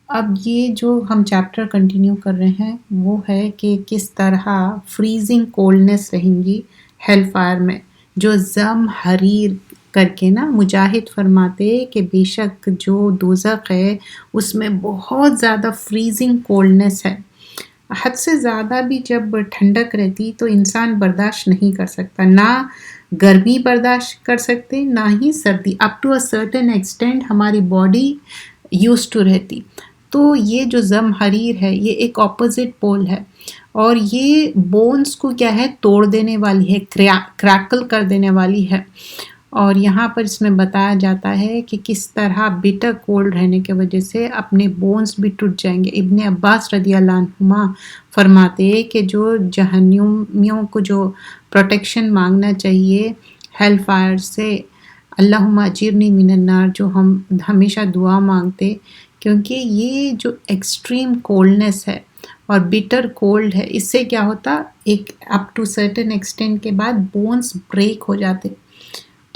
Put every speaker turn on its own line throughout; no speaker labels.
اب یہ جو ہم چیپٹر کنٹینیو کر رہے ہیں وہ ہے کہ کس طرح فریزنگ کولڈنس رہیں گی ہیل فائر میں، جو زم حریر کر کے نا مجاہد فرماتے کہ بے شک جو دوزخ ہے اس میں بہت زیادہ فریزنگ کولڈنس ہے، حد سے زیادہ بھی جب ٹھنڈک رہتی تو انسان برداشت نہیں کر سکتا، نہ گرمی برداشت کر سکتے نہ ہی سردی، up to a certain extent ہماری باڈی یوز ٹو رہتی۔ تو یہ جو زم حریر ہے یہ ایک اپوزٹ پول ہے، اور یہ بونز کو کیا ہے توڑ دینے والی ہے، کریکل کر دینے والی ہے۔ اور یہاں پر اس میں بتایا جاتا ہے کہ کس طرح بٹر کولڈ رہنے کی وجہ سے اپنے بونز بھی ٹوٹ جائیں گے۔ ابن عباس رضی اللہ عنہما فرماتے کہ جو جہنمیوں کو جو پروٹیکشن مانگنا چاہیے ہیل فائر سے، اللہم اجرنی من النار، جو ہم ہمیشہ دعا مانگتے، کیونکہ یہ جو ایکسٹریم کولڈنس ہے اور بٹر کولڈ ہے، اس سے کیا ہوتا ایک اپ ٹو سرٹن ایکسٹینٹ کے بعد بونز بریک ہو جاتے۔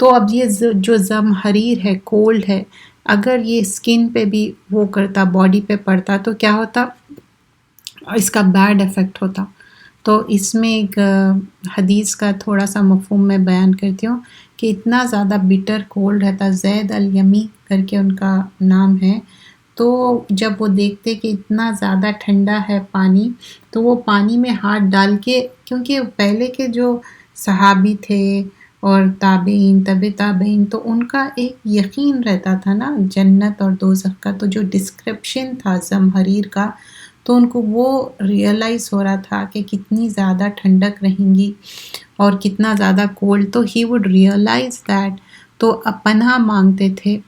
تو اب یہ جو زم حریر ہے، کولڈ ہے، اگر یہ اسکن پہ بھی وہ کرتا، باڈی پہ پڑتا تو کیا ہوتا، اس کا بیڈ افیکٹ ہوتا۔ تو اس میں ایک حدیث کا تھوڑا سا مفہوم میں بیان کرتی ہوں کہ اتنا زیادہ بٹر کولڈ رہتا، زید الیمی کر کے ان کا نام ہے، تو جب وہ دیکھتے کہ اتنا زیادہ ٹھنڈا ہے پانی تو وہ پانی میں ہاتھ ڈال کے، کیونکہ پہلے کے جو صحابی تھے اور تابعین طب تابعین، تو ان کا ایک یقین رہتا تھا نا جنت اور دوزخ کا، تو جو ڈسکرپشن تھا زمہریر کا، تو ان کو وہ ریئلائز ہو رہا تھا کہ کتنی زیادہ ٹھنڈک رہیں گی اور کتنا زیادہ کولڈ، تو ہی وڈ ریئلائز دیٹ، تو اب پناہ مانگتے تھے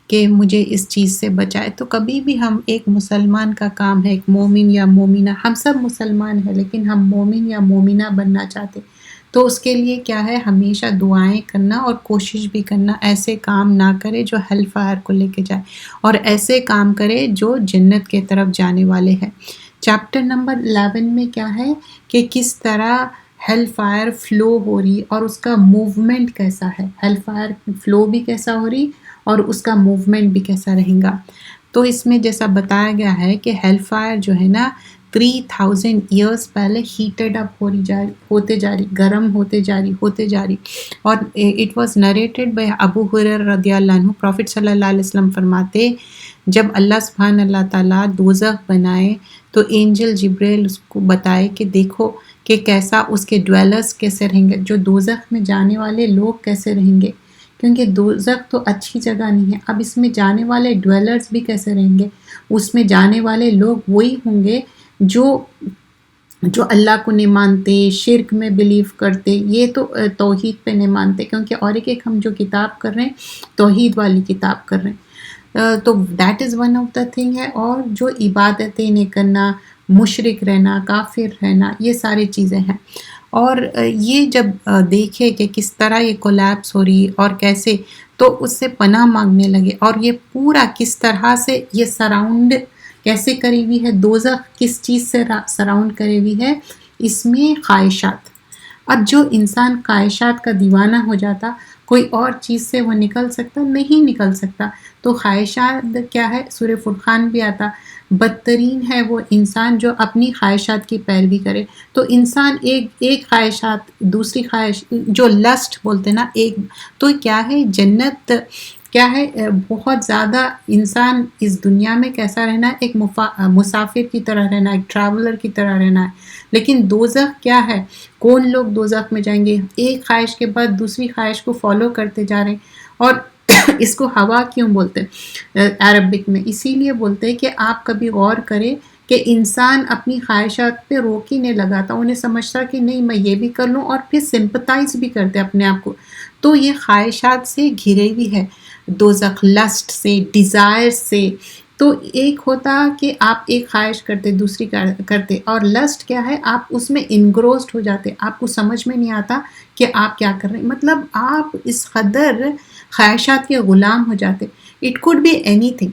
کہ مجھے اس چیز سے بچائے۔ تو کبھی بھی ہم، ایک مسلمان کا کام ہے، ایک مومن یا مومنہ، ہم سب مسلمان ہیں لیکن ہم مومن یا مومنہ بننا چاہتے، تو اس کے لیے کیا ہے، ہمیشہ دعائیں کرنا اور کوشش بھی کرنا ایسے کام نہ کرے جو ہیل فائر کو لے کے جائے، اور ایسے کام کرے جو جنت کے طرف جانے والے ہیں۔ چیپٹر نمبر 11 میں کیا ہے کہ کس طرح ہیل فائر فلو ہو رہی اور اس کا موومنٹ کیسا ہے، ہیل فائر فلو بھی کیسا ہو رہی اور اس کا موومنٹ بھی کیسا رہے گا۔ تو اس میں جیسا بتایا گیا ہے کہ ہیل فائر جو ہے نا 3000 ایئرس پہلے ہیٹڈ اپ ہوتے جا رہی، گرم ہوتے جا رہی، اور اٹ واز نریٹڈ بائی ابو ہریرہ رضی اللہ عنہ، پروفٹ صلی اللہ علیہ وسلم فرماتے جب اللہ سبحانہ اللہ تعالیٰ دوزخ بنائے تو اینجل جبریل اس کو بتائے کہ دیکھو کہ کیسا اس کے ڈویلرز کیسے رہیں گے، جو دوزخ میں جانے والے لوگ کیسے رہیں گے، کیونکہ دوزخ تو اچھی جگہ نہیں ہے، اب اس میں جانے والے ڈویلرز بھی کیسے رہیں گے، اس میں جانے والے لوگ وہی ہوں گے جو اللہ کو نہیں مانتے، شرک میں بلیو کرتے، یہ تو توحید پہ نہیں مانتے، کیونکہ اور ایک ہم جو کتاب کر رہے ہیں توحید والی کتاب کر رہے ہیں، تو that is one of the thing ہے۔ اور جو عبادتیں نہیں کرنا، مشرک رہنا، کافر رہنا، یہ ساری چیزیں ہیں۔ اور یہ جب دیکھے کہ کس طرح یہ کولیپس ہو رہی اور کیسے، تو اس سے پناہ مانگنے لگے، اور یہ پورا کس طرح سے یہ سراؤنڈ کیسے کری ہوئی ہے، دوزخ کس چیز سے سراؤنڈ کری ہوئی ہے، اس میں خواہشات۔ اب جو انسان خواہشات کا دیوانہ ہو جاتا، کوئی اور چیز سے وہ نکل سکتا نہیں، نکل سکتا، تو خواہشات کیا ہے، سورہ فرقان بھی آتا، بدترین ہے وہ انسان جو اپنی خواہشات کی پیروی کرے۔ تو انسان ایک خواہشات، دوسری خواہش جو لسٹ بولتے نا، ایک تو کیا ہے جنت، کیا ہے بہت زیادہ انسان اس دنیا میں کیسا رہنا ہے، ایک مسافر کی طرح رہنا ہے، ایک ٹریولر کی طرح رہنا ہے، لیکن دوزخ کیا ہے، کون لوگ دوزخ میں جائیں گے، ایک خواہش کے بعد دوسری خواہش کو فالو کرتے جا رہے ہیں۔ اور اس کو ہوا کیوں بولتے ہیں عربک میں، اسی لیے بولتے ہیں کہ آپ کبھی غور کریں کہ انسان اپنی خواہشات پہ روک ہی نہیں لگاتا، انہیں سمجھتا کہ نہیں میں یہ بھی کر لوں، اور پھر سمپتائز بھی کرتے اپنے آپ کو، تو یہ خواہشات سے گھرے ہوئی ہے دوزخ، لسٹ سے، ڈیزائر سے۔ تو ایک ہوتا کہ آپ ایک خواہش کرتے دوسری کرتے، اور لسٹ کیا ہے، آپ اس میں انگروسڈ ہو جاتے، آپ کو سمجھ میں نہیں آتا کہ آپ کیا کر رہے ہیں، مطلب آپ اس قدر خواہشات کے غلام ہو جاتے It could be anything,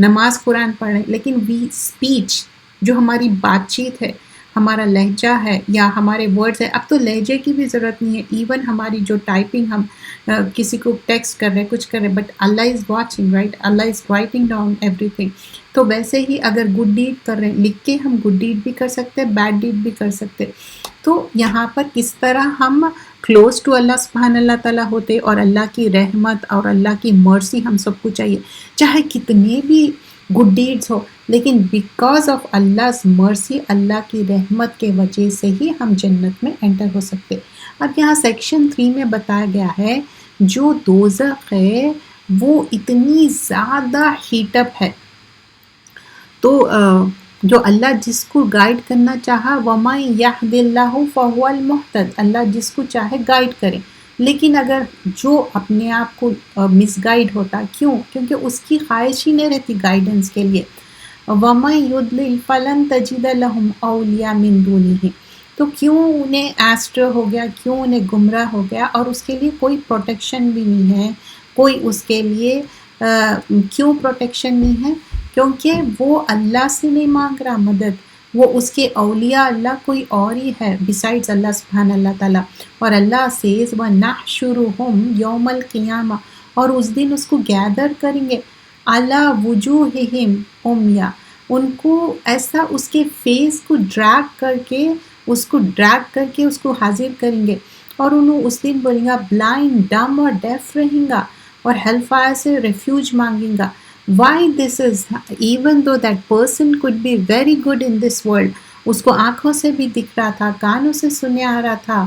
نماز قرآن پڑھ رہے ہیں، لیکن اسپیچ جو ہماری بات چیت ہے، ہمارا لہجہ ہے یا ہمارے ورڈز ہے، اب تو لہجے کی بھی ضرورت نہیں ہے، ایون ہماری جو ٹائپنگ ہم کسی کو ٹیکسٹ کر رہے کچھ کر رہے، but Allah is watching, right, Allah is writing down every thing. تو ویسے ہی اگر گڈ ڈیڈ کر رہے ہیں، لکھ کے ہم گڈ ڈیڈ بھی کر سکتے، بیڈ ڈیڈ بھی کر سکتے. تو یہاں پر کس طرح ہم کلوز ٹو اللہ سبحان اللہ تعالیٰ ہوتے، اور اللہ کی رحمت اور اللہ کی مرسی ہم سب کو چاہیے، چاہے کتنے بھی گڈ ڈیڈز ہو، لیکن بیکاز آف اللہ مرسی، اللہ کی رحمت کے وجہ سے ہی ہم جنت میں انٹر ہو سکتے. اب یہاں سیکشن 3 میں بتایا گیا ہے جو دوزخ ہے وہ اتنی زیادہ ہیٹ اپ ہے. تو جو اللہ جس کو گائیڈ کرنا چاہا، وَمَن يَهْدِ اللَّهُ فَهُوَ الْمُهْتَدِ، اللہ جس کو چاہے گائیڈ کرے. لیکن اگر جو اپنے آپ کو مس گائیڈ ہوتا، کیوں؟ کیونکہ اس کی خواہش ہی نہیں رہتی گائیڈنس کے لیے. وَمَن يُضْلِلْ فَلَن تَجِدَ لَهُمْ أَوْلِيَاءَ مِن دُونِهِ، تو کیوں انہیں ایسٹر ہو گیا، کیوں انہیں گمراہ ہو گیا، اور اس کے لیے کوئی پروٹیکشن بھی نہیں ہے، کوئی اس کے لیے کیوں پروٹیکشن نہیں ہے؟ کیونکہ وہ اللہ سے نہیں مانگ رہا مدد، وہ اس کے اولیاء اللہ کوئی اور ہی ہے بسائڈز اللہ سبحانہ اللہ تعالیٰ. اور اللہ سیز وَنَحْشُرُهُمْ يَوْمَ الْقِيَامَةِ، اور اس دن اس کو گیدر کریں گے، عَلَى وُجُوهِهِمْ عُمْيًا، ان کو ایسا اس کے فیس کو ڈریگ کر کے اس کو حاضر کریں گے، اور انہوں اس دن بولیں گا بلائنڈ، ڈم اور ڈیف رہیں گا، اور ہیل فائر سے ریفیوج مانگیں گا. Why this is, even though that person could be very good in this world، اس کو آنکھوں سے بھی دکھ رہا تھا، کانوں سے سنے آ رہا تھا،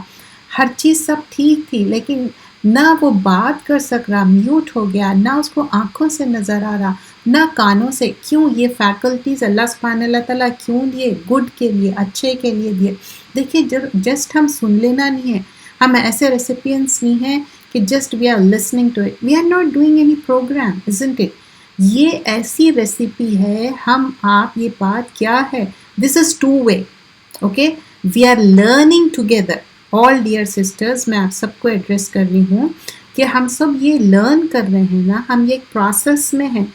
ہر چیز سب ٹھیک تھی، لیکن نہ وہ بات کر سک رہا، میوٹ ہو گیا، نہ اس کو آنکھوں سے نظر آ رہا، نہ کانوں سے. کیوں؟ یہ فیکلٹیز اللہ سبحانہ اللہ تعالیٰ کیوں دیے؟ گڈ کے لیے، اچھے کے لیے دیے. دیکھیے جسٹ ہم سن لینا نہیں ہے، ہم ایسے ریسیپینٹس نہیں ہیں کہ just we are listening to it, we are not doing any program, isn't it؟ یہ ایسی ریسیپی ہے، ہم آپ یہ بات کیا ہے، this is to way, okay, we are learning together. All dear sisters, میں آپ سب کو ایڈریس کر رہی ہوں کہ ہم سب یہ لرن کر رہے ہیں نا، ہم یہ ایک پروسیس میں ہیں،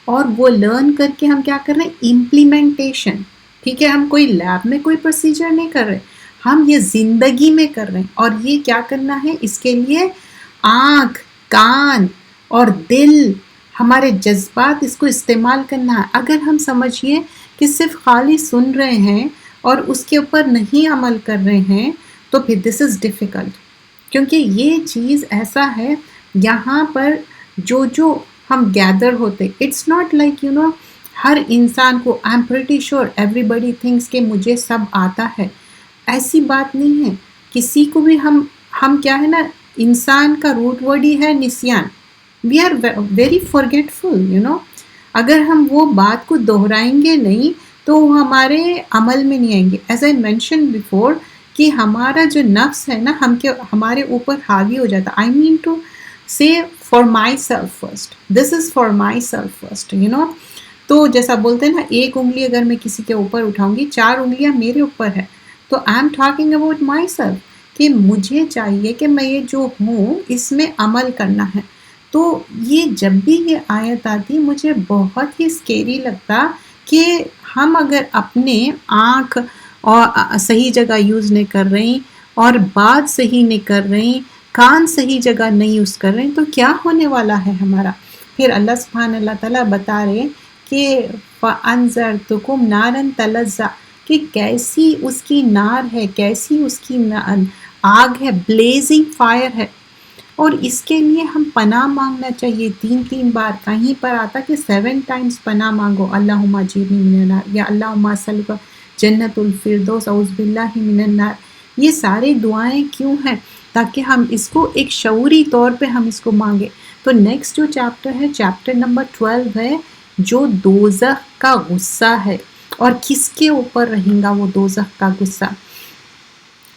اور وہ لرن کر کے ہم کیا کر رہے ہیں؟ امپلیمنٹیشن. ٹھیک ہے، ہم کوئی لیب میں کوئی پروسیجر نہیں کر رہے، ہم یہ زندگی میں کر رہے ہیں. اور یہ کیا کرنا ہے؟ اس کے لیے آنکھ، کان اور دل، ہمارے جذبات، اس کو استعمال کرنا ہے. اگر ہم سمجھیے کہ صرف خالی سن رہے ہیں اور اس کے اوپر نہیں عمل کر رہے ہیں، تو پھر دس از ڈیفیکلٹ. کیونکہ یہ چیز ایسا ہے، یہاں پر جو ہم گیدر ہوتے، اٹس ناٹ لائک ہر انسان کو I am pretty sure everybody thinks کہ مجھے سب آتا ہے. ایسی بات نہیں ہے. کسی کو بھی ہم کیا ہے نا، انسان کا روٹ ورڈ ہی ہے نسیان. We are very forgetful. اگر ہم وہ بات کو دہرائیں گے نہیں تو وہ ہمارے عمل میں نہیں آئیں گے. ایز آئی مینشن بیفور کہ ہمارا جو نفس ہے نا، ہمارے اوپر حاوی ہو جاتا. آئی مین ٹو سے for my self first, this is for my self first. تو جیسا بولتے ہیں نا، ایک انگلی اگر میں کسی کے اوپر اٹھاؤں گی، 4 انگلیاں میرے اوپر ہے. تو I am talking about my self, کہ مجھے چاہیے کہ میں یہ جو ہوں اس میں عمل کرنا ہے. تو یہ جب بھی یہ آیت آتی مجھے بہت ہی اسکیری لگتا کہ ہم اگر اپنے آنکھ اور صحیح جگہ یوز نہیں کر رہے، اور بات صحیح نہیں کر رہے، کان صحیح جگہ نہیں یوز کر رہے، تو کیا ہونے والا ہے ہمارا؟ پھر اللہ سبحانہ اللہ تعالیٰ بتا رہے کہ فَأَنذَرْتُكُمْ نَارًا تَلَظَّىٰ، کہ کیسی اس کی نار ہے، کیسی اس کی آگ ہے، بلیزنگ فائر ہے. اور اس کے لیے ہم پناہ مانگنا چاہیے 3 بار. کہیں پر آتا کہ 7 ٹائمز پناہ مانگو، اللہم اجرنی من النار، یا اللہم اسألک جنت الفردوس، اعوذ باللہ من النار. یہ سارے دعائیں کیوں ہیں؟ تاکہ ہم اس کو ایک شعوری طور پہ ہم اس کو مانگے. تو نیکسٹ جو چیپٹر ہے، چیپٹر نمبر 12 ہے، جو دوزخ کا غصہ ہے، اور کس کے اوپر رہیں گا وہ دوزخ کا غصہ.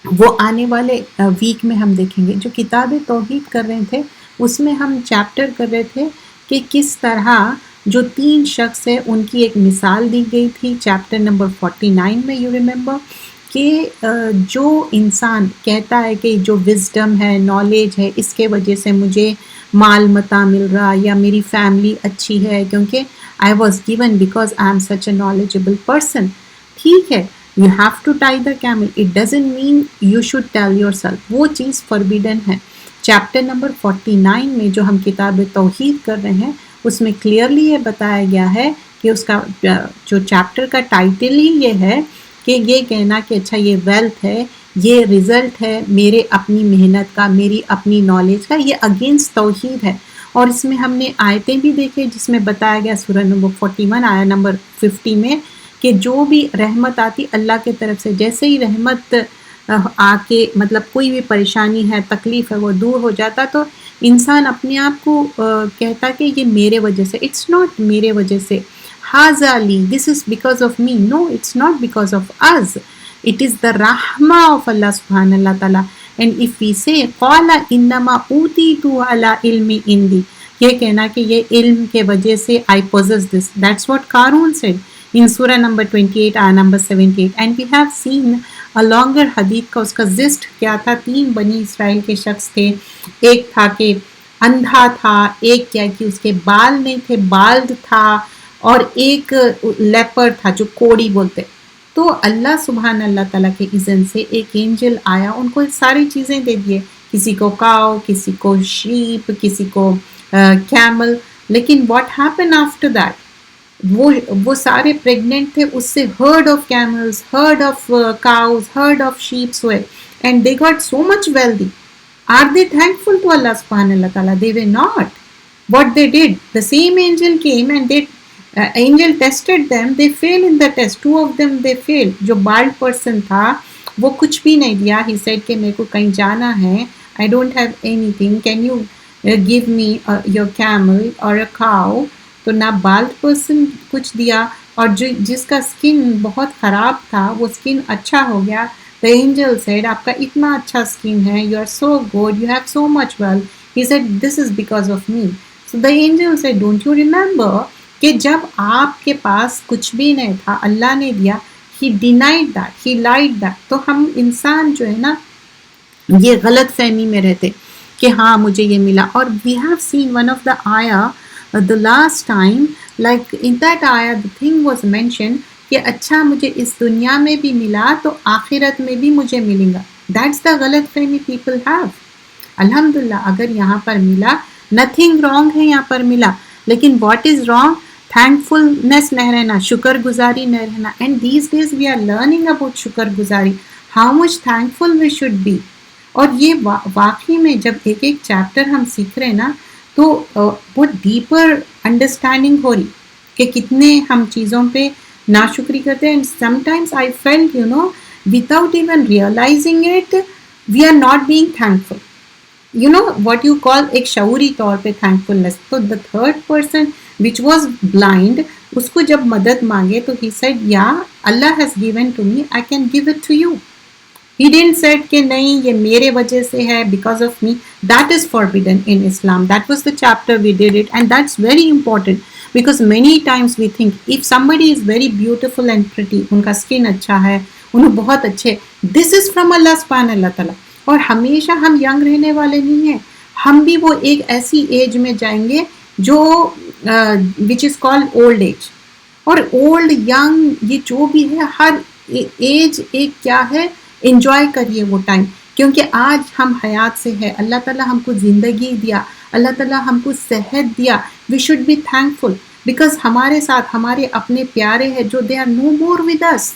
وہ آنے والے ویک میں ہم دیکھیں گے. جو کتاب توحید کر رہے تھے اس میں ہم چیپٹر کر رہے تھے کہ کس طرح جو 3 شخص ہے ان کی ایک مثال دی گئی تھی. چیپٹر نمبر 49 میں یو ریممبر کہ جو انسان کہتا ہے کہ جو وزڈم ہے، نالج ہے، اس کے وجہ سے مجھے مال متا مل رہا یا میری فیملی اچھی ہے کیونکہ I was given because I am such a knowledgeable person. ٹھیک ہے, you have to tie the camel, it doesn't mean you should tell yourself, وہ چیز فوربیڈن ہے. چیپٹر نمبر 49 میں جو ہم کتاب توحید کر رہے ہیں اس میں کلیئرلی یہ بتایا گیا ہے کہ اس کا جو چیپٹر کا ٹائٹل ہی یہ ہے کہ یہ کہنا کہ اچھا یہ ویلتھ ہے, یہ رزلٹ ہے میرے اپنی محنت کا, میری اپنی نالج کا, یہ اگینسٹ توحید ہے. اور اس میں ہم نے آیتیں بھی دیکھے جس میں بتایا گیا سورہ نمبر 41 آیت نمبر 50 میں کہ جو بھی رحمت آتی اللہ کی طرف سے, جیسے ہی رحمت آ کے مطلب کوئی بھی پریشانی ہے تکلیف ہے وہ دور ہو جاتا تو انسان اپنے آپ کو کہتا کہ یہ میرے وجہ سے, اٹس ناٹ میرے وجہ سے, ہاذا لی, this is because of me, no it's not because of us, it is the rahma of Allah subhanahu wa ta'ala. And if we say قَالَ إِنَّمَا أُوتِيتُ عَلَىٰ عِلْمِ عِنْدِي, یہ کہنا کہ یہ علم کے وجہ سے I possess this, that's what Qarun said in surah number 28 ayah number 78. And we have seen a longer hadith کا, اس کا زسٹ کیا تھا, 3 بنی اسرائیل کے شخص تھے, ایک تھا کہ اندھا تھا, ایک کیا کہ اس کے بال نہیں تھے بالڈ تھا, اور ایک لیپر تھا جو کوڑی بولتے. تو اللہ سبحان اللہ تعالیٰ کے اذن سے ایک اینجل آیا, ان کو ساری چیزیں دے دیے, کسی کو کاؤ, کسی کو شیپ, کسی کو کیمل. لیکن واٹ ہیپن آفٹر دیٹ, وہ سارے پریگننٹ تھے, اس سے herd of camels, herd of cows, herd of sheeps ہوئے, and they got so much wealthy. Are they thankful to Allah سبحان اللہ تعالیٰ؟ They were not. What they did, the same angel came and they angel tested them, they failed in the test, 2 of them they failed. جو bald person تھا وہ کچھ بھی نہیں دیا, he said کہ میرے کو کہیں جانا ہے, I don't have anything, can you give me your camel or a cow. تو نہ bald person کچھ دیا, اور جس کا skin بہت خراب تھا وہ skin اچھا ہو گیا. The angel said آپ کا اتنا اچھا skin ہے, you are so good, you have so much wealth. He said this is because of me. So the angel said, don't you remember کہ جب آپ کے پاس کچھ بھی نہیں تھا اللہ نے دیا, he denied that, he lied that. تو ہم انسان جو ہے نا یہ غلط فہمی میں رہتے کہ ہاں مجھے یہ ملا. اور we have seen one of the ayah the last time, like in that ayah the thing was mentioned کہ اچھا مجھے اس دنیا میں بھی ملا تو آخرت میں بھی مجھے ملیں گا. That's the غلط فہمی people have. الحمدللہ اگر یہاں پر ملا, نتھنگ رانگ ہے یہاں پر ملا, لیکن واٹ از رانگ, تھینکفلنس نہ رہنا, شکر گزاری نہ رہنا. And these days we are learning about شکر گزاری, how much thankful we should be. اور یہ واقعی میں جب ایک ایک چیپٹر ہم سیکھ رہے ہیں نا تو بہت ڈیپر انڈرسٹینڈنگ ہو رہی کہ کتنے ہم چیزوں پہ ناشکری کرتے ہیں. And some times I felt without even realizing it we are not being thankful. what you call ایک شعوری طور پہ thankfulness. تو the third person which was blind, اس کو جب مدد مانگے تو he said yeah, Allah has given to me, I can give it to you. He didn't said کہ نہیں یہ میرے وجہ سے ہے, because of me. That is forbidden in Islam. That was the chapter we did it, and that's very important because many times we think if somebody is very beautiful and pretty, ان کا skin اچھا ہے, انہیں بہت اچھے, this is from Allah سبحانہ اللہ تعالیٰ. اور ہمیشہ ہم ینگ رہنے والے نہیں ہیں, ہم بھی وہ ایک ایسی ایج میں جائیں گے جو which is called old age. اور اولڈ ینگ یہ جو بھی ہے, ہر ایج ایک کیا ہے, انجوائے کریے وہ ٹائم, کیونکہ آج ہم حیات سے ہے, اللہ تعالیٰ ہم کو زندگی دیا, اللہ تعالیٰ ہم کو صحت دیا. We should be thankful because ہمارے ساتھ ہمارے اپنے پیارے ہیں جو they are no more with us.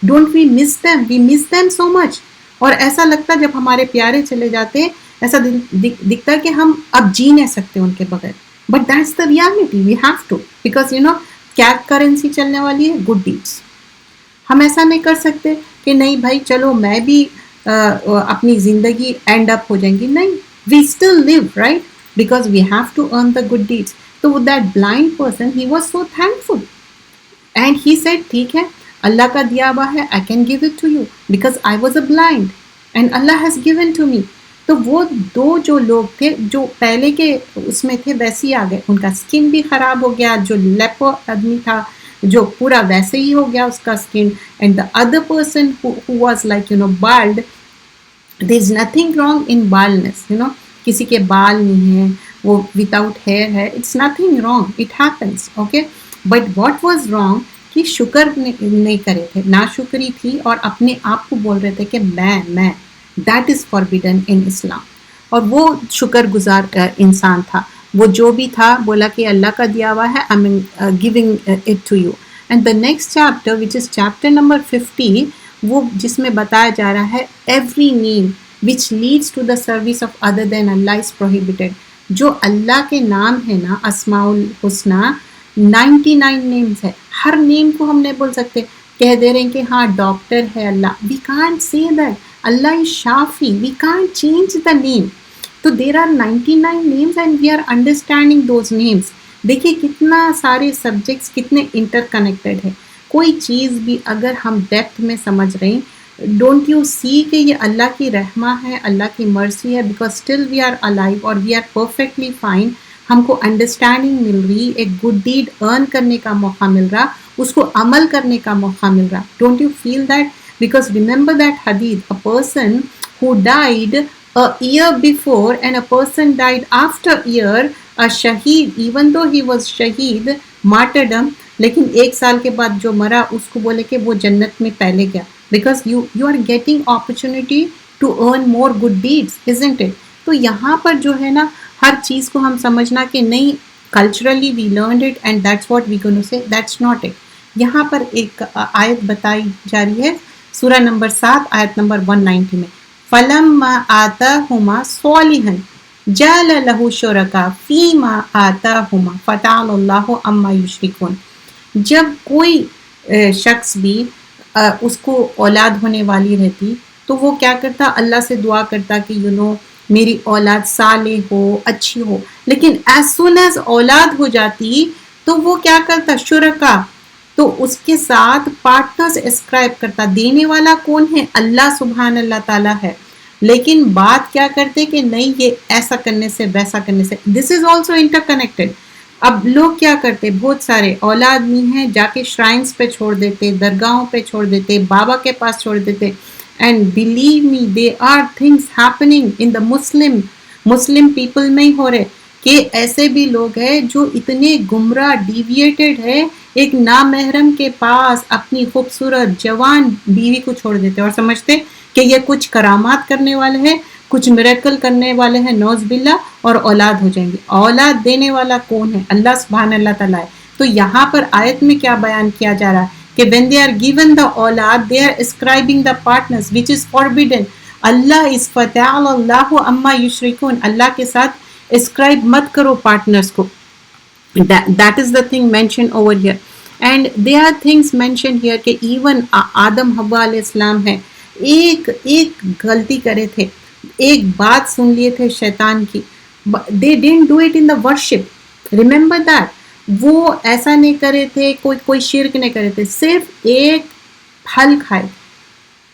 Don't we miss them, we miss them so much. اور ایسا لگتا جب ہمارے پیارے چلے جاتے, ایسا دکھتا کہ ہم اب جی نہیں سکتے ان کے بغیر. But that's the reality, we have to, because کیا کرنسی چلنے والی ہے, گڈ ڈیڈس. ہم ایسا نہیں کر سکتے کہ نہیں بھائی چلو میں بھی اپنی زندگی اینڈ اپ ہو جائیں گی. نہیں, we still live right because we have to earn the good deeds. تو that blind person he was so thankful and he said ٹھیک ہے اللہ کا دیا ہوا ہے, I can give it to you because I was a blind and Allah has given to me. تو وہ 2 جو لوگ تھے جو پہلے کے اس میں تھے ویسے ہی آ گئے, ان کا اسکن بھی خراب ہو گیا, جو لیپر آدمی تھا جو پورا ویسے ہی ہو گیا اس کا skin, and the other person who was like bald, there is nothing wrong in baldness. کسی کے بال نہیں ہیں, وہ وداؤٹ ہیئر ہے, it's nothing wrong, it happens, okay. But what was wrong کہ شکر نہیں کرے تھے, ناشکری تھی, اور اپنے آپ کو بول رہے تھے کہ میں دیٹ از فاربیڈن ان اسلام. اور وہ شکر گزار انسان تھا, وہ جو بھی تھا بولا کہ اللہ کا دیا ہوا ہے, I mean giving it to you. And the next chapter which is chapter number 50, وہ جس میں بتایا جا رہا ہے every name which leads to the service of other then Allah is prohibited. جو اللہ کے نام ہے نا, اسماء الحسنہ 99 نیمز ہے, ہر نیم کو ہم نہیں بول سکتے. کہہ دے رہے ہیں کہ ہاں ڈاکٹر ہے Allah, we can't say that. Allah is شافی, we can't change the name. تو there are 99 names and we are understanding those names. دیکھیے کتنا سارے سبجیکٹس کتنے انٹر کنیکٹڈ ہے. کوئی چیز بھی اگر ہم ڈیپتھ میں سمجھ رہے ہیں, ڈونٹ یو سی کہ یہ اللہ کی رحمہ ہے, اللہ کی مرسی ہے, because still we are alive اور وی آر پرفیکٹلی فائن. ہم کو انڈرسٹینڈنگ مل رہی, ایک گڈ ڈیڈ ارن کرنے کا موقع مل رہا, اس کو عمل کرنے کا موقع مل رہا. Don't you feel that? Because remember that حدیث, a person who died a year before and a person died after year, a shaheed, even though he was shaheed, martyrdom, لیکن 1 سال کے بعد جو مرا اس کو بولے کہ وہ جنت میں پہلے گیا, because you are getting opportunity to earn more good deeds, isn't it? تو یہاں پر جو ہے نا ہر چیز کو ہم سمجھنا کہ نہیں, culturally we learned it and that's what we're going to say, that's not it. یہاں پر ایک آیت بتائی جا رہی ہے سورہ نمبر 7 آیت نمبر 190 میں, فَلَمَّا آتَاهُمَا صَالِحًا جَعَلَ لَهُ شُرَكَاءَ فِيمَا آتَاهُمَا فَتَعَالَى اللَّهُ عَمَّا يُشْرِكُونَ. جب کوئی شخص بھی اس کو اولاد ہونے والی رہتی تو وہ کیا کرتا, اللہ سے دعا کرتا کہ میری اولاد صالح ہو, اچھی ہو. لیکن ایز سون ایز اولاد ہو جاتی تو وہ کیا کرتا, شرکا, تو اس کے ساتھ پارٹنرز اسکرائب کرتا. دینے والا کون ہے؟ اللہ سبحان اللہ تعالیٰ ہے. لیکن بات کیا کرتے کہ نہیں یہ ایسا کرنے سے ویسا کرنے سے, دس از آلسو انٹر کنیکٹڈ. اب لوگ کیا کرتے, بہت سارے اولاد نہیں ہیں, جا کے شرائنس پہ چھوڑ دیتے, درگاہوں پہ چھوڑ دیتے, بابا کے پاس چھوڑ دیتے. And believe me they are things happening in the Muslim people میں ہی ہو رہے, کہ ایسے بھی لوگ ہیں جو اتنے گمراہ ڈیویٹڈ ہے, ایک نامحرم کے پاس اپنی خوبصورت جوان بیوی کو چھوڑ دیتے اور سمجھتے کہ یہ کچھ کرامات کرنے والے ہیں, کچھ میریکل کرنے والے ہیں, نوز باللہ, اور اولاد ہو جائیں گے. اولاد دینے والا کون ہے؟ اللہ سبحان اللہ تعالیٰ ہے. تو یہاں پر آیت میں کیا بیان کیا جا رہا ہے کہ when they are given the اولاد they are ascribing the partners which is forbidden. Allah is فَتَعَالَى اللَّهُ عَمَّا يُشْرِكُونَ, اللہ کے ساتھ ascribe مت کرو پارٹنرز کو. That is the thing mentioned over here. And there are things mentioned here کہ even آدم حوا علیہ السلام ہے, ایک غلطی کرے تھے, ایک بات سن لیے تھے شیطان کی, they didn't do it in the worship, remember that. وہ ایسا نہیں کرے تھے, کوئی شرک نہیں کرے تھے, صرف ایک پھل کھائے,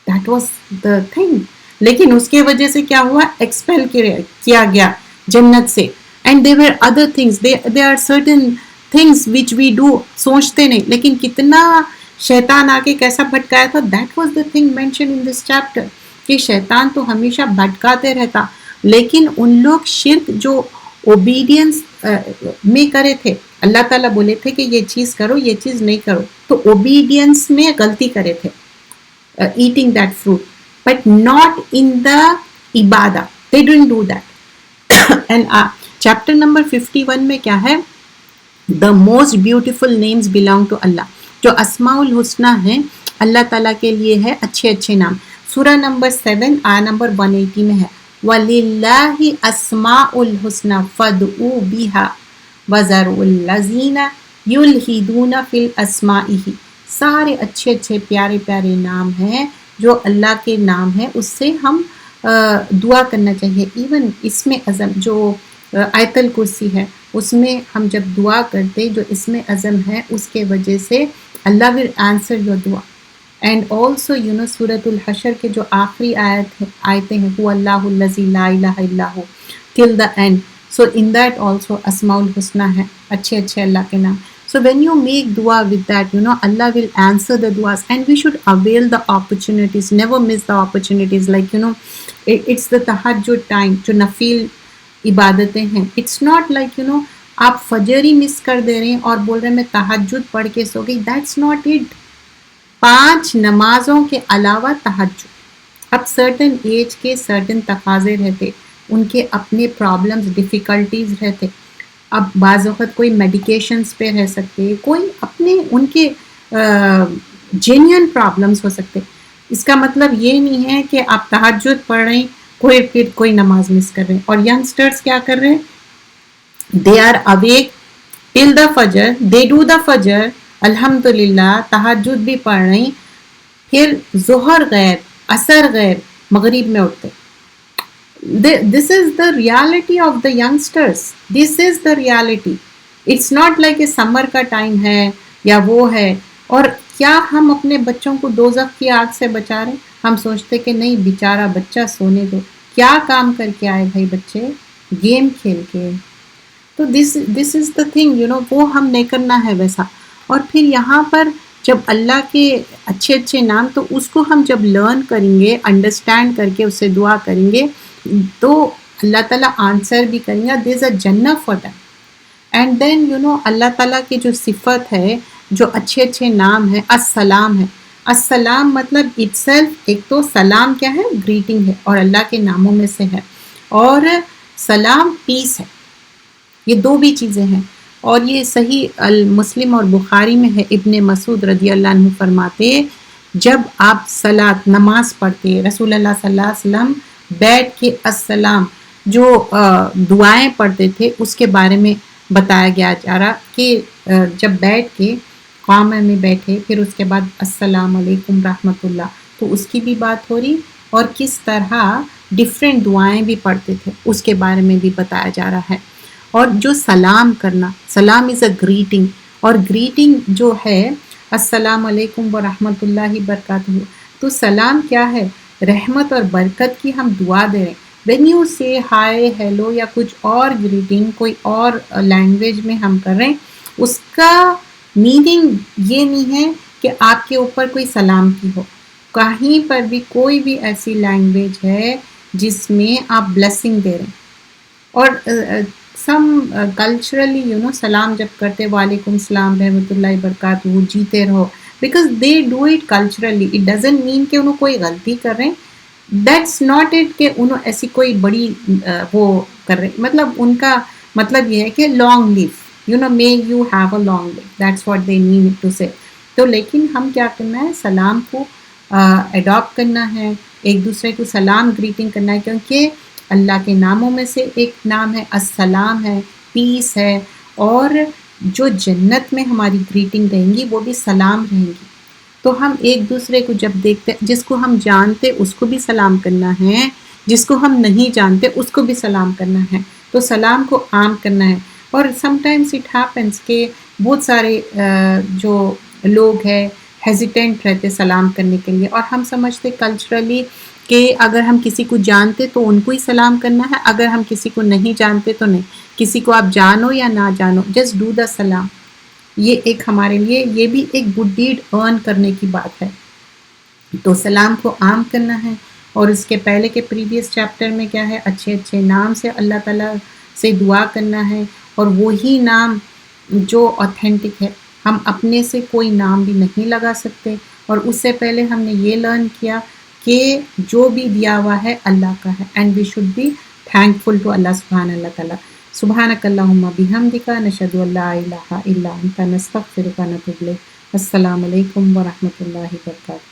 that was the thing. لیکن اس کے وجہ سے کیا ہوا, ایکسپیل کیا گیا جنت سے. And there were other things, there are certain things which we do, سوچتے نہیں, لیکن کتنا شیطان آ کے کیسا بھٹکایا تھا. That was the thing mentioned in this chapter, کہ شیطان تو ہمیشہ بھٹکاتے رہتا. لیکن ان لوگ شرک جو اوبیڈینس میں کرے تھے, اللہ تعالیٰ بولے تھے کہ یہ چیز کرو, یہ چیز نہیں کرو, تو اوبیڈینس میں غلطی کرے تھے, eating that fruit, but not in the ibadah, they didn't do that. And chapter number 51 میں کیا ہے, the most beautiful names belong to Allah. جو اسماء الحسنہ ہیں اللہ تعالیٰ کے لیے ہے, اچھے اچھے نام. سورہ نمبر 7 آیت نمبر 180 میں ہے, وَلِلَّهِ أَسْمَاءُ الْحُسْنَى فَادْعُوهُ بِهَا وَذَرُوا الَّذِينَ يُلْحِدُونَ فِي الْأَسْمَاءِ. سارے اچھے اچھے پیارے پیارے نام ہیں جو اللہ کے نام ہیں, اس سے ہم دعا کرنا چاہیے. ایون اس میں عظم جو آیت الکرسی ہے, اس میں ہم جب دعا کرتے, جو اس میں عظم ہے, اس کے وجہ سے اللہ will answer your دعا. اینڈ آلسو سورۃ الحشر کے جو آخری آیتیں ہیں, هو اللہ الذی لا الہ الا هو till the end. So in that also اسماء الحسنہ ہے, اچھے اچھے اللہ کے نام. So when you make dua with that, Allah will answer the duas, and we should avail the opportunities, never miss the opportunities. Like, it's the tahajjud time, جو نفیل عبادتیں ہیں. It's not like آپ فجر ہی مس کر دے رہے ہیں اور بول رہے ہیں میں تہجد پڑھ کے سو گئی. That's not it. 5 نمازوں کے علاوہ تہجد. اب سرٹن ایج کے سرٹن تقاضے رہتے، ان کے اپنے پرابلمز ڈیفیکلٹیز رہتے. اب بعض وقت کوئی میڈیکیشنز پہ رہ سکتے، کوئی اپنے ان کے جینین پرابلمز ہو سکتے. اس کا مطلب یہ نہیں ہے کہ آپ تہجد پڑھ رہے ہیں پھر کوئی نماز مس کر رہے ہیں. اور ینگسٹرز کیا کر رہے ہیں؟ دے آر اویک ٹل دا فجر، دے ڈو دا فجر، الحمدللہ تہجد بھی پڑھ رہے ہیں، پھر ظہر غیر، عصر غیر، مغرب میں اٹھتے. This is the reality of the youngsters. This is the reality. It's not like a summer کا ٹائم ہے یا وہ ہے. اور کیا ہم اپنے بچوں کو دوزخ کی آگ سے بچا رہے؟ ہم سوچتے کہ نہیں بیچارہ بچہ سونے دو. کیا کام کر کے آئے بھائی بچے؟ گیم کھیل کے. تو this is the thing, وہ ہم نہیں کرنا ہے ویسا. اور پھر یہاں پر جب اللہ کے اچھے اچھے نام، تو اس کو ہم جب لرن کریں گے، انڈرسٹینڈ کر کے اس سے دعا کریں گے، تو اللہ تعالیٰ آنسر بھی کریں گا. دیر از اے جنہ فار دیٹ. اینڈ دین اللہ تعالیٰ کی جو صفت ہے، جو اچھے اچھے نام ہے، السلام ہے. السلام مطلب اٹ سیلف، ایک تو سلام کیا ہے؟ گریٹنگ ہے، اور اللہ کے ناموں میں سے ہے. اور سلام پیس ہے. یہ دو بھی چیزیں ہیں. اور یہ صحیح المسلم اور بخاری میں ہے. ابن مسعود رضی اللہ عنہ فرماتے، جب آپ صلاۃ نماز پڑھتے، رسول اللہ صلی اللہ علیہ وسلم بیٹھ کے السلام جو دعائیں پڑھتے تھے اس کے بارے میں بتایا گیا جا رہا کہ جب بیٹھ کے قامہ میں بیٹھے، پھر اس کے بعد السلام علیکم رحمۃ اللہ، تو اس کی بھی بات ہو رہی، اور کس طرح ڈفرینٹ دعائیں بھی پڑھتے تھے اس کے بارے میں بھی بتایا جا رہا ہے. اور جو سلام کرنا، سلام از اے گریٹنگ. اور گریٹنگ جو ہے السلام علیکم ورحمۃ اللہ وبرکاتہ، تو سلام کیا ہے؟ رحمت اور برکت کی ہم دعا دے رہے ہیں. وین یو سے ہائے، ہیلو یا کچھ اور گریٹنگ کوئی اور لینگویج میں ہم کر رہے ہیں، اس کا میننگ یہ نہیں ہے کہ آپ کے اوپر کوئی سلام کی ہو. کہیں پر بھی کوئی بھی ایسی لینگویج ہے جس میں آپ بلیسنگ دے رہے ہیں. اور سم کلچرلی سلام جب کرتے وعلیکم السلام رحمۃ اللہ وبرکاتہ، جیتے رہو، because they do it culturally. It doesn't مین کہ انہوں کوئی غلطی کر رہے ہیں. دیٹس ناٹ اٹ کہ انہوں ایسی کوئی بڑی وہ کر رہے ہیں. مطلب ان کا مطلب یہ ہے کہ long live, may you have a long live. That's what they mean to say. تو لیکن ہم کیا کرنا ہے؟ سلام کو اڈاپٹ کرنا ہے، ایک دوسرے کو سلام گریٹنگ کرنا ہے، کیونکہ اللہ کے ناموں میں سے ایک نام ہے السلام ہے، پیس ہے. اور جو جنت میں ہماری گریٹنگ رہیں گی وہ بھی سلام رہیں گی. تو ہم ایک دوسرے کو جب دیکھتے، جس کو ہم جانتے اس کو بھی سلام کرنا ہے، جس کو ہم نہیں جانتے اس کو بھی سلام کرنا ہے. تو سلام کو عام کرنا ہے. اور سم ٹائمس اٹ ہیپنس کہ بہت سارے جو لوگ ہیں ہیزیٹینٹ رہتے سلام کرنے کے لیے، اور ہم سمجھتے کلچرلی کہ اگر ہم کسی کو جانتے تو ان کو ہی سلام کرنا ہے، اگر ہم کسی کو نہیں جانتے تو نہیں. کسی کو آپ جانو یا نہ جانو، جسٹ ڈو دا سلام. یہ ایک ہمارے لیے یہ بھی ایک گڈ ڈیڈ ارن کرنے کی بات ہے. تو سلام کو عام کرنا ہے. اور اس کے پہلے کے پریویس چیپٹر میں کیا ہے؟ اچھے اچھے نام سے اللہ تعالیٰ سے دعا کرنا ہے، اور وہی نام جو اوتھینٹک ہے. ہم اپنے سے کوئی نام بھی نہیں لگا سکتے. اور اس سے پہلے ہم نے یہ لرن کیا کہ جو بھی دیا ہوا ہے اللہ کا ہے، and we should be thankful to Allah سبحانہ اللہ تعالیٰ. سبحانک اللہم بحمدک، نشہد ان لا الہ الا انت، نستغفرک ونتوب الیک. السلام علیکم ورحمۃ اللہ وبرکاتہ.